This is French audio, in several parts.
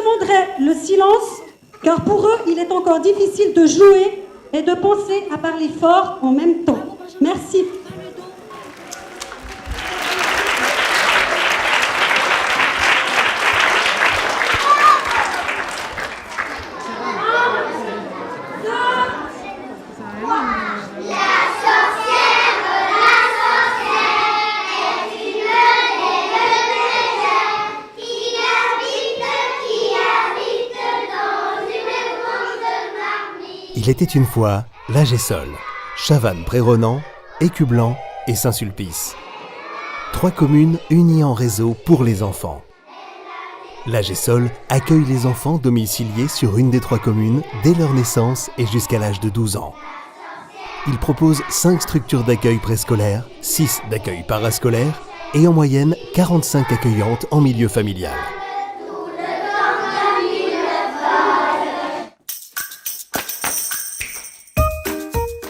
demanderai le silence, car pour eux, il est encore difficile de jouer et de penser à parler fort en même temps. Merci. Il était une fois la Gessole, Chavannes-Pré-Ronan, Écublanc et Saint-Sulpice. 3 communes unies en réseau pour les enfants. La Gessole accueille les enfants domiciliés sur une des 3 communes dès leur naissance et jusqu'à l'âge de 12 ans. Il propose 5 structures d'accueil préscolaire, 6 d'accueil parascolaire et en moyenne 45 accueillantes en milieu familial.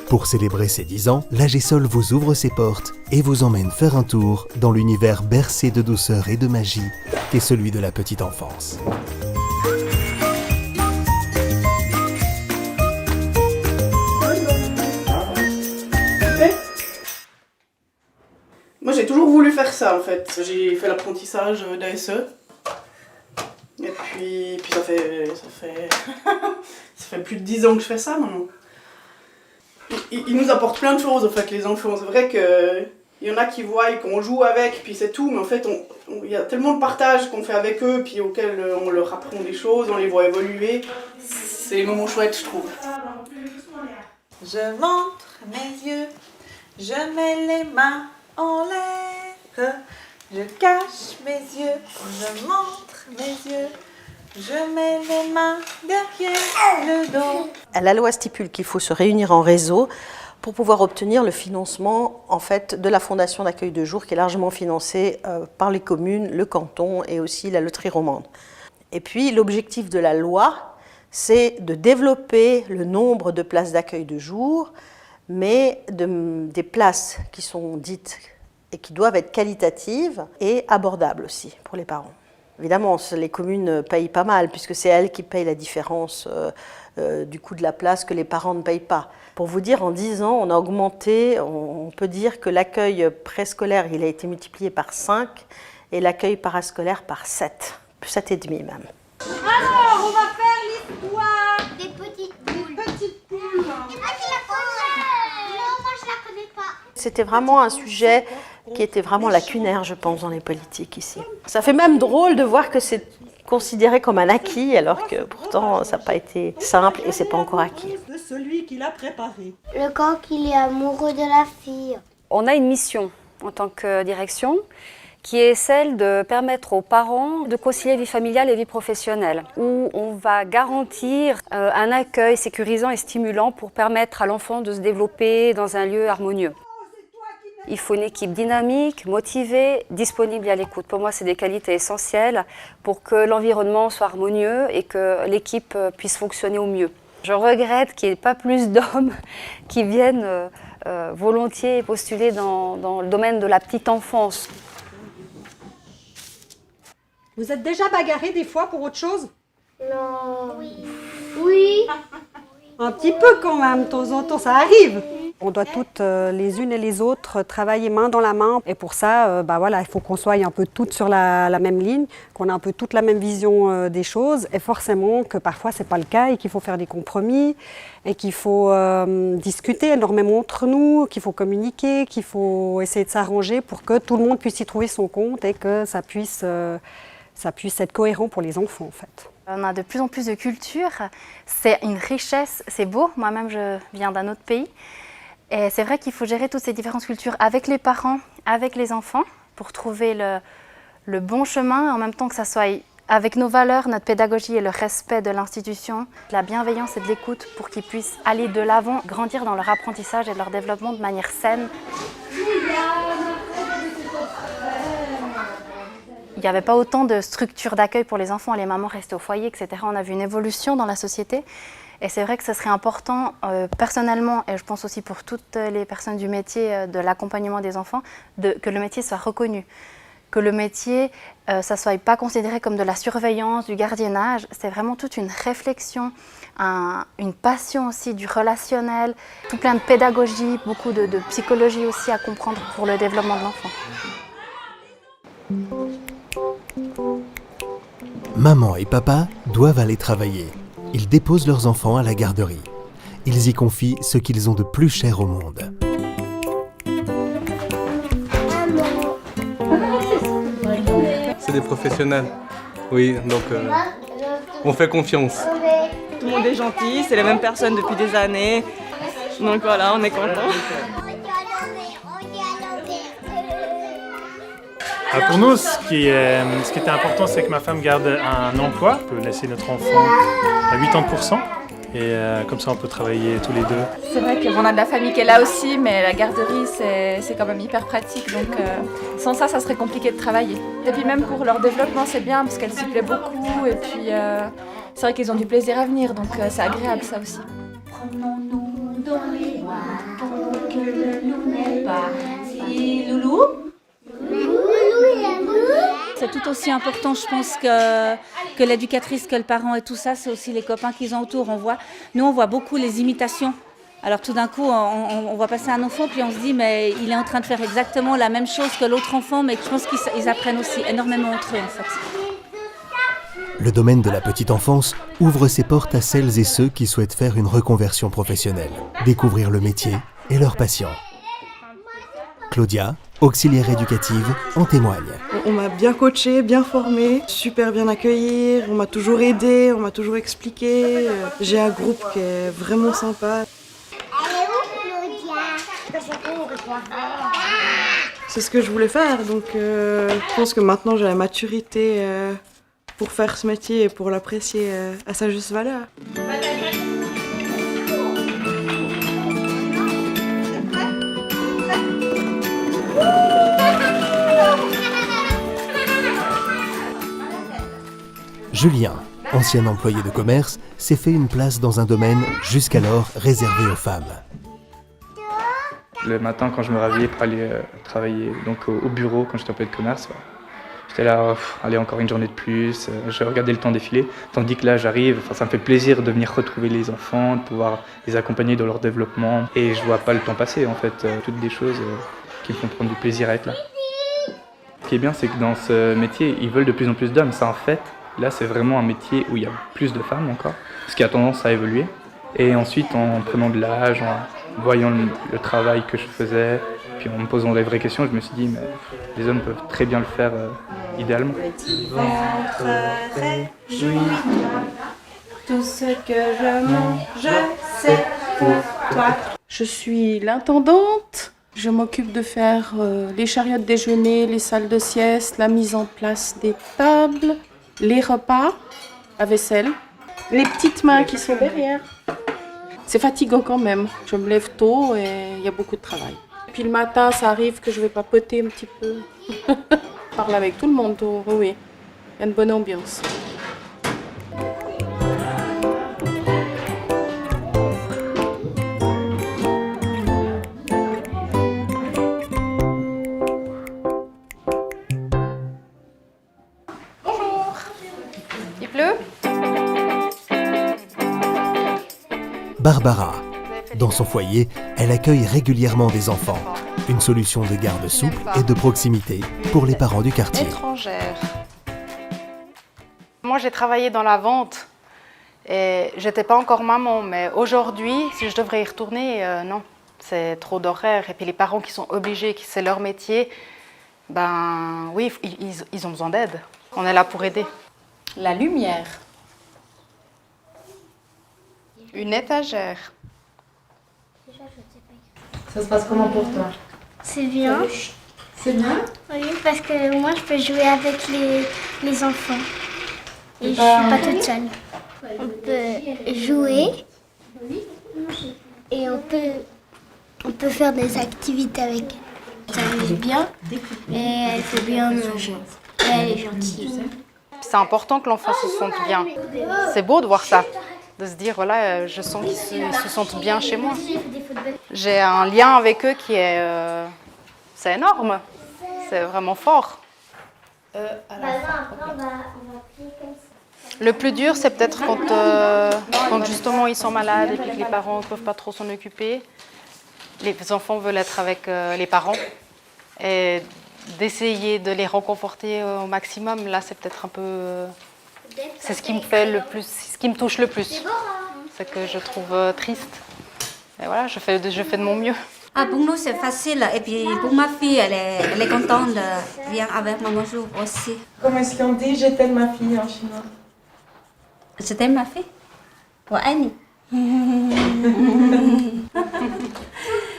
Pour célébrer ses 10 ans, la Gessole vous ouvre ses portes et vous emmène faire un tour dans l'univers bercé de douceur et de magie qu'est celui de la petite enfance. Moi j'ai toujours voulu faire ça en fait. J'ai fait l'apprentissage d'ASE. Et puis ça fait plus de 10 ans que je fais ça maintenant. Ils nous apportent plein de choses en fait, les enfants. C'est vrai qu'il y en a qui voient qu'on joue avec, puis c'est tout, mais en fait il y a tellement de partage qu'on fait avec eux, puis auxquels on leur apprend des choses, on les voit évoluer. C'est les moments chouettes, je trouve. Je montre mes yeux, je mets les mains en l'air, je cache mes yeux, je montre mes yeux. Je mets les mains derrière le dos. La loi stipule qu'il faut se réunir en réseau pour pouvoir obtenir le financement en fait, de la Fondation d'accueil de jour qui est largement financée par les communes, le canton et aussi la loterie romande. Et puis l'objectif de la loi, c'est de développer le nombre de places d'accueil de jour, mais des places qui sont dites et qui doivent être qualitatives et abordables aussi pour les parents. Évidemment, les communes payent pas mal, puisque c'est elles qui payent la différence du coût de la place que les parents ne payent pas. Pour vous dire, en 10 ans, on a augmenté, on peut dire que l'accueil préscolaire, il a été multiplié par 5, et l'accueil parascolaire par 7, 7,5 même. Alors, on va faire l'histoire des petites poules. des petites poules. Et moi, je la connais. Non, moi, je la connais pas. C'était vraiment un sujet qui était vraiment lacunaire, je pense, dans les politiques ici. Ça fait même drôle de voir que c'est considéré comme un acquis, alors que pourtant, ça n'a pas été simple et c'est pas encore acquis. De celui qui l'a préparé. Le coq, il est amoureux de la fille. On a une mission en tant que direction qui est celle de permettre aux parents de concilier vie familiale et vie professionnelle, où on va garantir un accueil sécurisant et stimulant pour permettre à l'enfant de se développer dans un lieu harmonieux. Il faut une équipe dynamique, motivée, disponible et à l'écoute. Pour moi, c'est des qualités essentielles pour que l'environnement soit harmonieux et que l'équipe puisse fonctionner au mieux. Je regrette qu'il n'y ait pas plus d'hommes qui viennent volontiers postuler dans le domaine de la petite enfance. Vous êtes déjà bagarrés des fois pour autre chose? Non. Oui. Oui. Un petit peu quand même, de temps en temps, ça arrive. On doit toutes, les unes et les autres, travailler main dans la main. Et pour ça, voilà, il faut qu'on soit un peu toutes sur la même ligne, qu'on ait un peu toute la même vision des choses. Et forcément que parfois, ce n'est pas le cas et qu'il faut faire des compromis et qu'il faut discuter énormément entre nous, qu'il faut communiquer, qu'il faut essayer de s'arranger pour que tout le monde puisse y trouver son compte et que ça puisse être cohérent pour les enfants, en fait. On a de plus en plus de culture. C'est une richesse, c'est beau. Moi-même, je viens d'un autre pays. Et c'est vrai qu'il faut gérer toutes ces différentes cultures avec les parents, avec les enfants, pour trouver le bon chemin, en même temps que ça soit avec nos valeurs, notre pédagogie et le respect de l'institution, la bienveillance et de l'écoute pour qu'ils puissent aller de l'avant, grandir dans leur apprentissage et leur développement de manière saine. Il n'y avait pas autant de structures d'accueil pour les enfants, les mamans restaient au foyer, etc. On a vu une évolution dans la société. Et c'est vrai que ce serait important, personnellement, et je pense aussi pour toutes les personnes du métier de l'accompagnement des enfants, que le métier soit reconnu. que le métier, ça ne soit pas considéré comme de la surveillance, du gardiennage. C'est vraiment toute une réflexion, une passion aussi du relationnel, tout plein de pédagogie, beaucoup de psychologie aussi à comprendre pour le développement de l'enfant. Maman et papa doivent aller travailler. Ils déposent leurs enfants à la garderie. Ils y confient ce qu'ils ont de plus cher au monde. C'est des professionnels, oui, donc on fait confiance. Tout le monde est gentil, c'est les mêmes personnes depuis des années, donc voilà, on est contents. Pour nous, ce qui était important, c'est que ma femme garde un emploi. On peut laisser notre enfant à 80%. Et comme ça, on peut travailler tous les deux. C'est vrai qu'on a de la famille qui est là aussi, mais la garderie, c'est quand même hyper pratique. Donc sans ça, ça serait compliqué de travailler. Et puis même pour leur développement, c'est bien parce qu'elles s'y plaisent beaucoup. Et puis c'est vrai qu'ils ont du plaisir à venir, donc c'est agréable ça aussi. Prenons-nous dans les bras pour que le loup n'ait pas. Si Loulou. C'est tout aussi important, je pense, que l'éducatrice, que le parent et tout ça, c'est aussi les copains qu'ils ont autour. Nous, on voit beaucoup les imitations. Alors tout d'un coup, on voit passer un enfant, puis on se dit, mais il est en train de faire exactement la même chose que l'autre enfant, mais je pense qu'ils apprennent aussi énormément entre eux, en fait. Le domaine de la petite enfance ouvre ses portes à celles et ceux qui souhaitent faire une reconversion professionnelle, découvrir le métier et leurs patients. Claudia, auxiliaire éducative, en témoigne. On m'a bien coachée, bien formée, super bien accueillie, on m'a toujours aidée, on m'a toujours expliqué. J'ai un groupe qui est vraiment sympa. C'est ce que je voulais faire, donc je pense que maintenant j'ai la maturité pour faire ce métier et pour l'apprécier à sa juste valeur. Julien, ancien employé de commerce, s'est fait une place dans un domaine jusqu'alors réservé aux femmes. Le matin, quand je me réveillais pour aller travailler donc au bureau, quand j'étais employé de commerce, j'étais là, allez, encore une journée de plus, je regardais le temps défiler, tandis que là j'arrive, ça me fait plaisir de venir retrouver les enfants, de pouvoir les accompagner dans leur développement, et je vois pas le temps passer en fait, toutes des choses qui me font prendre du plaisir à être là. Ce qui est bien, c'est que dans ce métier, ils veulent de plus en plus d'hommes, ça en fait. Là, c'est vraiment un métier où il y a plus de femmes encore, ce qui a tendance à évoluer. Et ensuite, en prenant de l'âge, en voyant le travail que je faisais, puis en me posant les vraies questions, je me suis dit, mais les hommes peuvent très bien le faire idéalement. Petit ventre, réjouis-toi, tout ce que je mange, c'est pour toi. Je suis l'intendante. Je m'occupe de faire les chariots de déjeuner, les salles de sieste, la mise en place des tables, les repas, la vaisselle, les petites mains qui sont derrière. C'est fatigant quand même. Je me lève tôt et il y a beaucoup de travail. Puis le matin, ça arrive que je vais papoter un petit peu. Je parle avec tout le monde, oui. Il y a une bonne ambiance. Barbara. Dans son foyer, elle accueille régulièrement des enfants. Une solution de garde souple et de proximité pour les parents du quartier. Étrangère. Moi, j'ai travaillé dans la vente et j'étais pas encore maman, mais aujourd'hui, si je devrais y retourner, non, c'est trop d'horaires. Et puis les parents qui sont obligés, qui c'est leur métier, ben oui, ils ont besoin d'aide. On est là pour aider. La lumière. Une étagère. Ça se passe comment pour toi? C'est bien. C'est bien? Oui, parce que moi je peux jouer avec les enfants. Et je suis pas toute seule. On peut jouer et on peut faire des activités avec elle. Ça amuse bien et elle fait bien manger. Et elle est gentille. C'est important que l'enfant se sente bien. C'est beau de voir ça. De se dire, voilà, je sens qu'ils se sentent bien chez moi. J'ai un lien avec eux qui est... c'est énorme, c'est vraiment fort. Le plus dur, c'est peut-être quand justement ils sont malades et puis que les parents ne peuvent pas trop s'en occuper. Les enfants veulent être avec les parents et d'essayer de les réconforter au maximum. Là, c'est peut-être un peu... c'est ce qui me fait le plus, ce qui me touche le plus. C'est que je trouve triste. Et voilà, je fais de mon mieux. Ah, pour nous, c'est facile. Et puis pour ma fille, elle est contente de venir avec maman jour aussi. Comment est-ce qu'on dit « je t'aime ma fille » en chinois? Je t'aime ma fille. Của anh.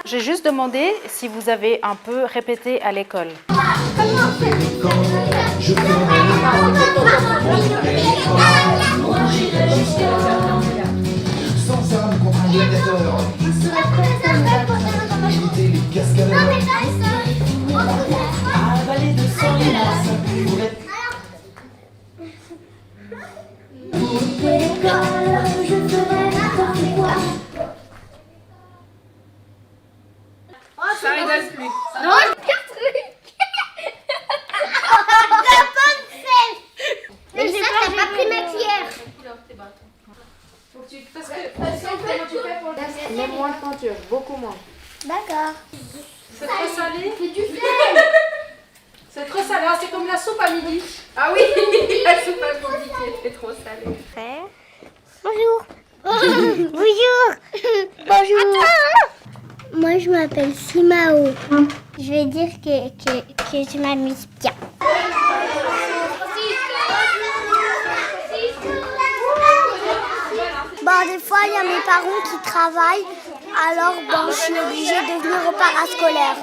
J'ai juste demandé si vous avez un peu répété à l'école. Sans armes contre un gladiateur. Éviter les cascadeurs. Avaler de sang limaces. Pour l'école, je ferai n'importe quoi. Ça rigole plus. Non, mais ça, t'as pas pris ma cuillère. Faut que tu... Parce que comment tu fais pour le... Mets moins de peinture, beaucoup moins. D'accord. C'est trop salé. C'est du sel. C'est trop salé, c'est comme la soupe à midi. Ah oui, la soupe à midi qui était trop salée. Bonjour. Bonjour. Bonjour. Moi, je m'appelle Simao. Je vais dire que je m'amuse bien. Bon, des fois, il y a mes parents qui travaillent, alors bon, je suis obligée de venir au parascolaire.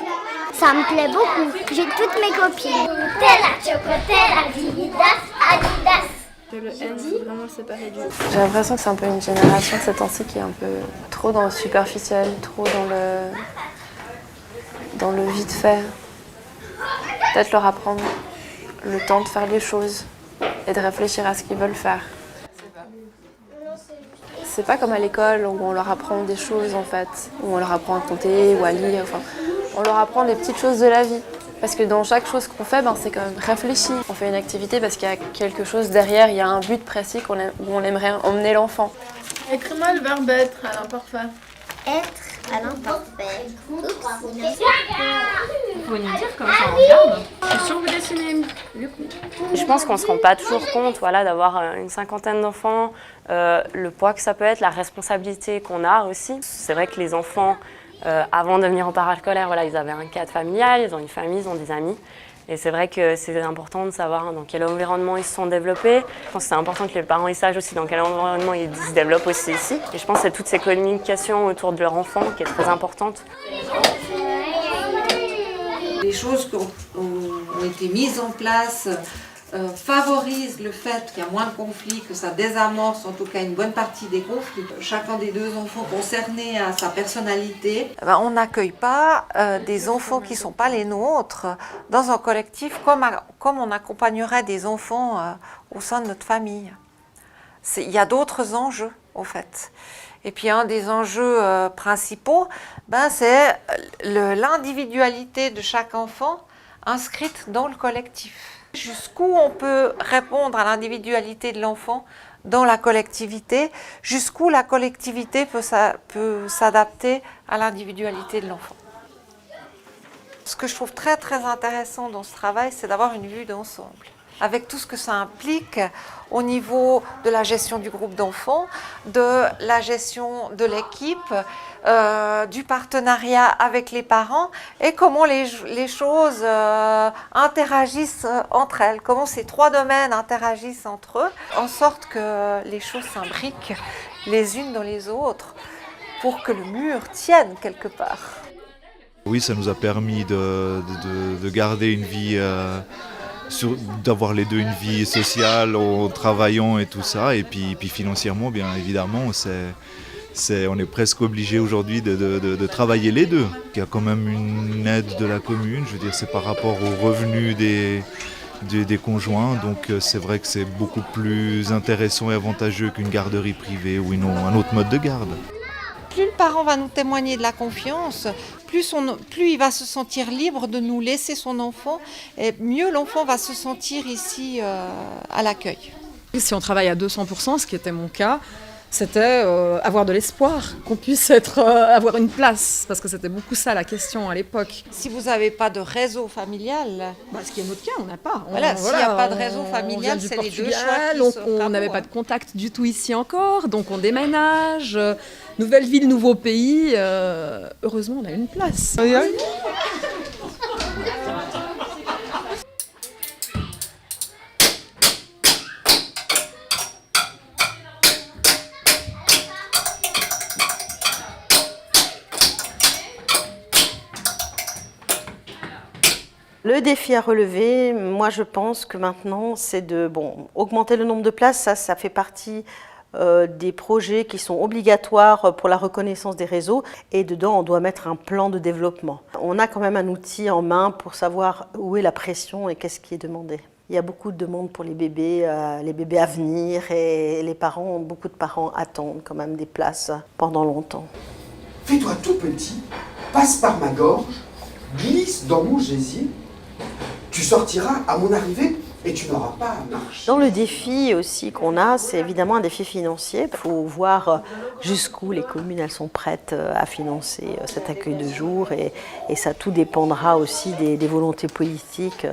Ça me plaît beaucoup. J'ai toutes mes copines. Tella, Chocotella, Adidas. Le N, c'est vraiment séparé du... J'ai l'impression que c'est un peu une génération de ces temps-ci qui est un peu trop dans le superficiel, trop dans le vite fait. Peut-être leur apprendre le temps de faire les choses et de réfléchir à ce qu'ils veulent faire. C'est pas comme à l'école où on leur apprend des choses en fait, où on leur apprend à compter ou à lire, enfin, on leur apprend des petites choses de la vie. Parce que dans chaque chose qu'on fait, c'est quand même réfléchi. On fait une activité parce qu'il y a quelque chose derrière, il y a un but précis où on aimerait emmener l'enfant. Écris-moi le verbe être à l'imparfait. Être à l'imparfait. Il faut nous dire comme ça on regarde. Je suis sûre que vous dessinez mieux que nous. Je pense qu'on ne se rend pas toujours compte d'avoir une cinquantaine d'enfants, le poids que ça peut être, la responsabilité qu'on a aussi. C'est vrai que les enfants, avant de venir au parascolaire, ils avaient un cadre familial, ils ont une famille, ils ont des amis. Et c'est vrai que c'est important de savoir dans quel environnement ils se sont développés. Je pense que c'est important que les parents ils sachent aussi dans quel environnement ils se développent aussi ici. Et je pense que c'est toutes ces communications autour de leur enfant qui est très importante. Les choses qui ont été mises en place favorisent le fait qu'il y a moins de conflits, que ça désamorce en tout cas une bonne partie des conflits. Chacun des deux enfants concernés a sa personnalité. On n'accueille pas des enfants qui ne sont pas les nôtres dans un collectif comme on accompagnerait des enfants au sein de notre famille. Il y a d'autres enjeux en fait. Et puis un des enjeux principaux, c'est l'individualité de chaque enfant inscrite dans le collectif. Jusqu'où on peut répondre à l'individualité de l'enfant dans la collectivité, jusqu'où la collectivité peut s'adapter à l'individualité de l'enfant. Ce que je trouve très très intéressant dans ce travail, c'est d'avoir une vue d'ensemble, avec tout ce que ça implique au niveau de la gestion du groupe d'enfants, de la gestion de l'équipe, du partenariat avec les parents et comment les choses interagissent entre elles, comment ces trois domaines interagissent entre eux, en sorte que les choses s'imbriquent les unes dans les autres pour que le mur tienne quelque part. Oui, ça nous a permis de garder une vie, d'avoir les deux une vie sociale en travaillant et tout ça, et puis financièrement, bien évidemment, on est presque obligé aujourd'hui de travailler les deux. Il y a quand même une aide de la commune, je veux dire, c'est par rapport aux revenus des conjoints, donc c'est vrai que c'est beaucoup plus intéressant et avantageux qu'une garderie privée ou un autre mode de garde. plus le parent va nous témoigner de la confiance, plus il va se sentir libre de nous laisser son enfant, et mieux l'enfant va se sentir ici à l'accueil. Si on travaille à 200%, ce qui était mon cas, c'était avoir de l'espoir, qu'on puisse avoir une place, parce que c'était beaucoup ça la question à l'époque. Si vous n'avez pas de réseau familial, ce qui est notre cas, on n'a pas. S'il n'y a pas de réseau familial, c'est les deux choix qui on n'avait pas de contact du tout ici encore, donc on déménage, nouvelle ville, nouveau pays, heureusement on a une place. Le défi à relever, moi je pense que maintenant, c'est de augmenter le nombre de places. Ça fait partie des projets qui sont obligatoires pour la reconnaissance des réseaux. Et dedans, on doit mettre un plan de développement. On a quand même un outil en main pour savoir où est la pression et qu'est-ce qui est demandé. Il y a beaucoup de demandes pour les bébés à venir et beaucoup de parents attendent quand même des places pendant longtemps. Fais-toi tout petit, passe par ma gorge, glisse dans mon gésier. Tu sortiras à mon arrivée et tu n'auras pas à marcher. Dans le défi aussi qu'on a, c'est évidemment un défi financier. Il faut voir jusqu'où les communes elles sont prêtes à financer cet accueil de jour et ça tout dépendra aussi des volontés politiques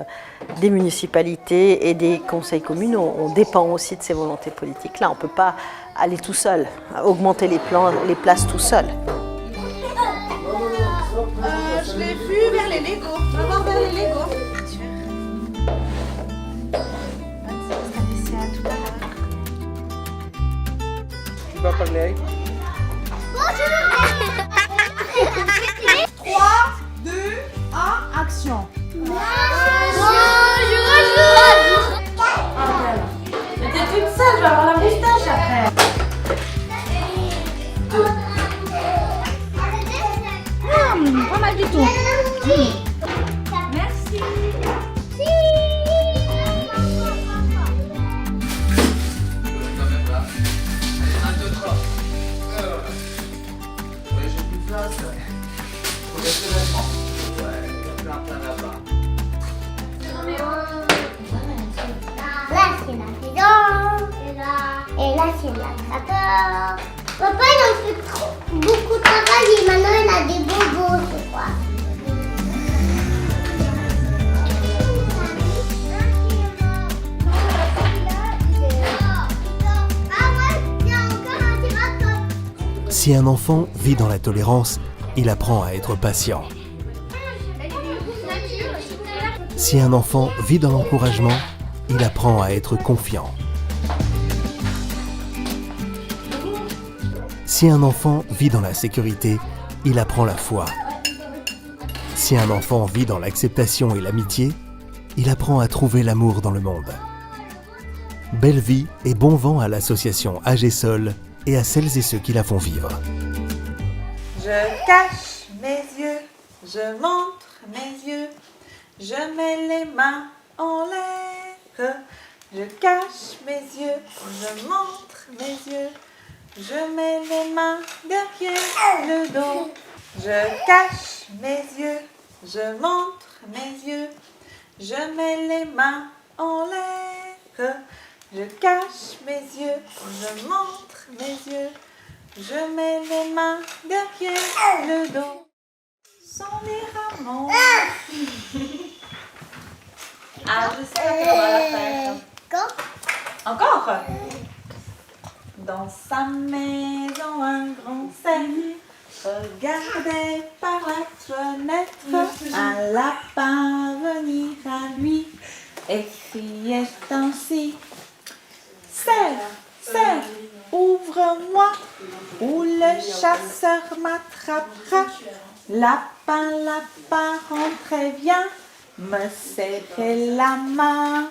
des municipalités et des conseils communaux. On dépend aussi de ces volontés politiques-là. On ne peut pas aller tout seul, augmenter les places tout seul. Je l'ai vu vers les Legos. On va voir vers les Legos. Tu vas parler avec? Bonjour. 3, 2, 1, action. Bonjour. Mais t'es toute seule, je vais avoir la moustache après. Pas mal du tout. Merci. Là, c'est la maison. Et là, c'est l'attrapeur. Papa, il en fait beaucoup de travail et maintenant, il a des bobos, je crois. Si un enfant vit dans la tolérance, il apprend à être patient. Si un enfant vit dans l'encouragement, il apprend à être confiant. Si un enfant vit dans la sécurité, il apprend la foi. Si un enfant vit dans l'acceptation et l'amitié, il apprend à trouver l'amour dans le monde. Belle vie et bon vent à l'association AGESOL et à celles et ceux qui la font vivre. Je cache mes yeux, je montre mes yeux, je mets les mains en l'air. Je cache mes yeux, je montre mes yeux, je mets les mains derrière le dos. Je cache mes yeux, je montre mes yeux, je mets les mains en l'air. Je cache mes yeux, je montre mes yeux, je mets les mains derrière le dos. Sans les rameaux. Ah, je sais qu'on va la faire. Encore? Dans sa maison, un grand cerf regardait par la fenêtre un lapin venir à lui et criait ainsi: Cerf, cerf, ouvre-moi, ou le chasseur m'attrapera. Lapin, lapin, rentrez bien, me serrer la main.